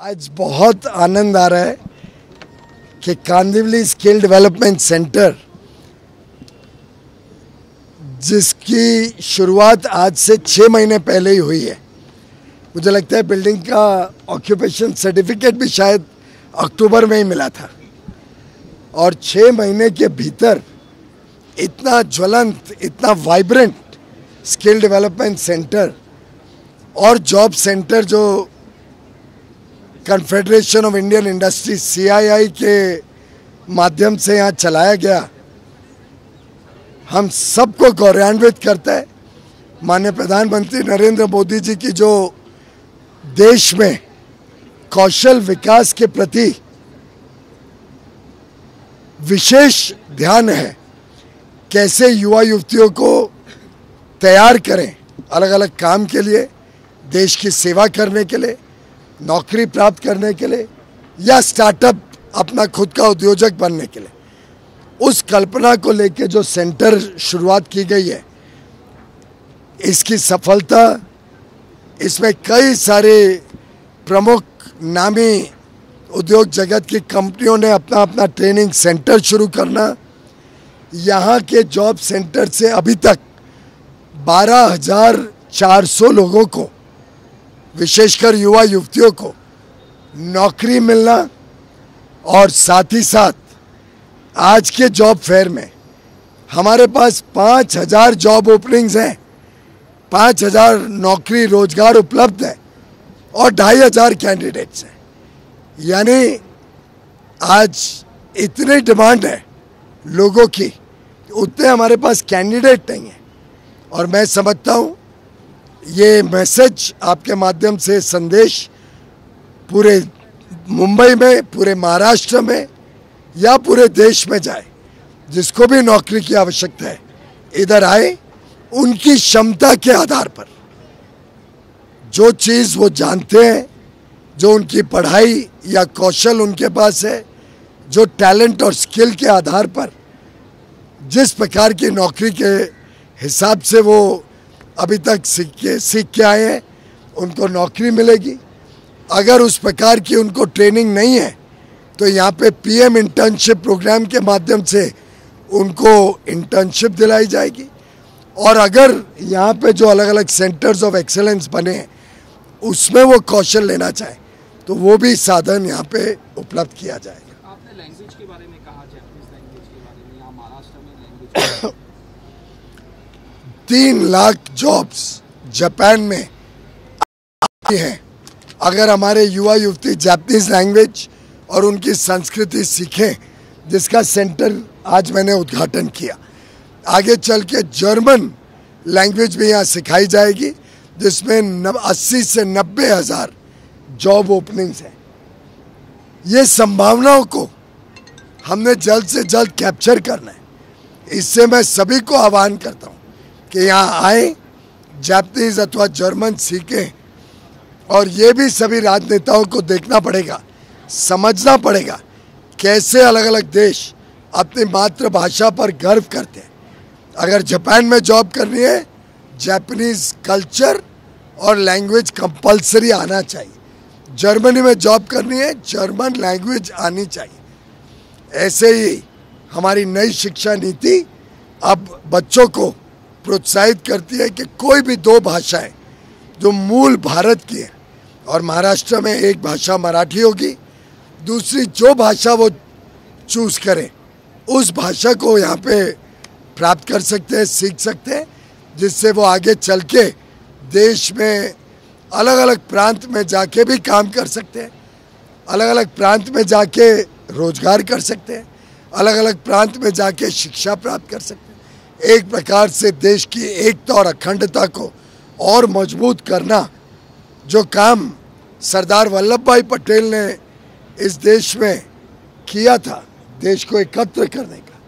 आज बहुत आनंद आ रहा है कि कांदिवली स्किल डेवलपमेंट सेंटर, जिसकी शुरुआत आज से 6 महीने पहले ही हुई है। मुझे लगता है बिल्डिंग का ऑक्यूपेशन सर्टिफिकेट भी शायद अक्टूबर में ही मिला था, और 6 महीने के भीतर इतना ज्वलंत, इतना वाइब्रेंट स्किल डेवलपमेंट सेंटर और जॉब सेंटर जो confederation of Indian industry CII के माध्यम से यहाँ चलाया गया, हम सबको गौरवान्वित करता है। माननीय प्रधानमंत्री नरेंद्र मोदी जी की जो देश में कौशल विकास के प्रति विशेष ध्यान है, कैसे युवा युवतियों को तैयार करें अलग अलग काम के लिए, देश की सेवा करने के लिए, नौकरी प्राप्त करने के लिए, या स्टार्टअप अपना खुद का उद्योजक बनने के लिए, उस कल्पना को लेकर जो सेंटर शुरुआत की गई है, इसकी सफलता, इसमें कई सारे प्रमुख नामी उद्योग जगत की कंपनियों ने अपना अपना ट्रेनिंग सेंटर शुरू करना, यहाँ के जॉब सेंटर से अभी तक 12,400 लोगों को, विशेषकर युवा युवतियों को नौकरी मिलना, और साथ ही साथ आज के जॉब फेयर में हमारे पास 5,000 जॉब ओपनिंग्स हैं, 5,000 नौकरी रोजगार उपलब्ध है, और 2,500 कैंडिडेट्स हैं। यानी आज इतनी डिमांड है लोगों की, उतने हमारे पास कैंडिडेट नहीं है। और मैं समझता हूँ ये मैसेज आपके माध्यम से संदेश पूरे मुंबई में, पूरे महाराष्ट्र में या पूरे देश में जाए, जिसको भी नौकरी की आवश्यकता है इधर आए, उनकी क्षमता के आधार पर जो चीज़ वो जानते हैं, जो उनकी पढ़ाई या कौशल उनके पास है, जो टैलेंट और स्किल के आधार पर जिस प्रकार की नौकरी के हिसाब से वो अभी तक सीख के आए हैं, उनको नौकरी मिलेगी। अगर उस प्रकार की उनको ट्रेनिंग नहीं है तो यहाँ पे PM इंटर्नशिप प्रोग्राम के माध्यम से उनको इंटर्नशिप दिलाई जाएगी। और अगर यहाँ पे जो अलग अलग सेंटर्स ऑफ एक्सेलेंस बने हैं उसमें वो कौशल लेना चाहे तो वो भी साधन यहाँ पे उपलब्ध किया जाएगा। आपने लैंग्वेज के बारे में कहा, जापानीज लैंग्वेज के बारे में, यहाँ महाराष्ट्र में लैंग्वेज 3 लाख जॉब्स जापान में आती हैं। अगर हमारे युवा युवती जापानीज लैंग्वेज और उनकी संस्कृति सीखें, जिसका सेंटर आज मैंने उद्घाटन किया, आगे चल के जर्मन लैंग्वेज भी यहाँ सिखाई जाएगी, जिसमें 80 से 90 हज़ार जॉब ओपनिंग्स हैं। ये संभावनाओं को हमने जल्द से जल्द कैप्चर करना है। इससे मैं सभी को आह्वान करता हूँ कि यहाँ आए, जापानीज अथवा जर्मन सीखें। और ये भी सभी राजनेताओं को देखना पड़ेगा, समझना पड़ेगा कैसे अलग अलग देश अपनी मातृभाषा पर गर्व करते हैं। अगर जापान में जॉब करनी है, जापानीज कल्चर और लैंग्वेज कंपलसरी आना चाहिए। जर्मनी में जॉब करनी है, जर्मन लैंग्वेज आनी चाहिए। ऐसे ही हमारी नई शिक्षा नीति अब बच्चों को प्रोत्साहित करती है कि कोई भी 2 भाषाएं जो मूल भारत की है, और महाराष्ट्र में एक भाषा मराठी होगी, दूसरी जो भाषा वो चूज करें उस भाषा को यहाँ पे प्राप्त कर सकते हैं, सीख सकते हैं, जिससे वो आगे चल के देश में अलग अलग प्रांत में जाके भी काम कर सकते हैं, अलग अलग प्रांत में जाके रोजगार कर सकते हैं, अलग अलग प्रांत में जाके शिक्षा प्राप्त कर सकते हैं। एक प्रकार से देश की एकता और अखंडता को और मजबूत करना, जो काम सरदार वल्लभ भाई पटेल ने इस देश में किया था, देश को एकत्र करने का,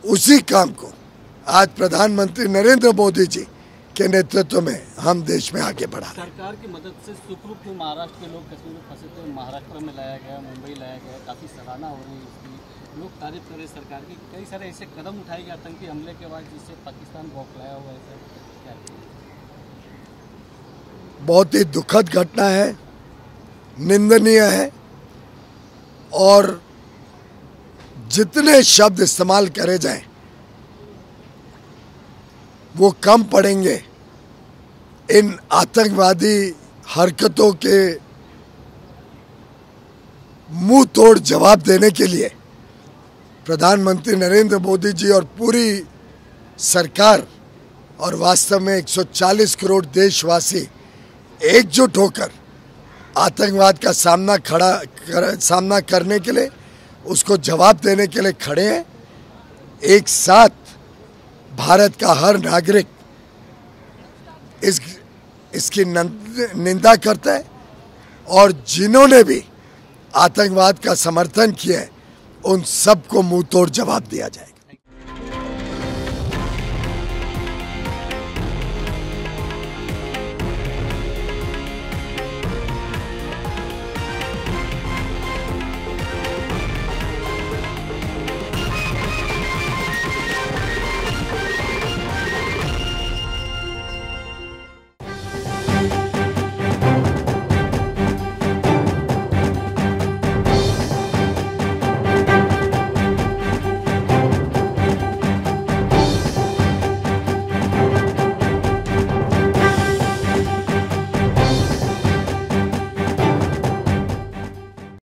उसी काम को आज प्रधानमंत्री नरेंद्र मोदी जी के नेतृत्व में हम देश में आगे बढ़ा रहे हैं। सरकार की मदद से सुखरूप में महाराष्ट्र के लोग कश्मीर में फंसे थे, महाराष्ट्र में लाया गया, मुंबई लाया गया, काफ़ी सराहना हो रही है इसकी, लोग तारीफ करें सरकार की। कई सारे ऐसे कदम उठाए गए आतंकी हमले के बाद, जिससे पाकिस्तान बौखलाया हुआ है सर, क्या? बहुत ही दुखद घटना है निंदनीय है और जितने शब्द इस्तेमाल करे जाएं वो कम पड़ेंगे इन आतंकवादी हरकतों के मुंह तोड़ जवाब देने के लिए प्रधानमंत्री नरेंद्र मोदी जी और पूरी सरकार और वास्तव में 140 करोड़ देशवासी एकजुट होकर आतंकवाद का सामना करने के लिए, उसको जवाब देने के लिए खड़े हैं। एक साथ भारत का हर नागरिक इसकी निंदा करता है और जिन्होंने भी आतंकवाद का समर्थन किया है उन सबको मुंह तोड़ जवाब दिया जाएगा।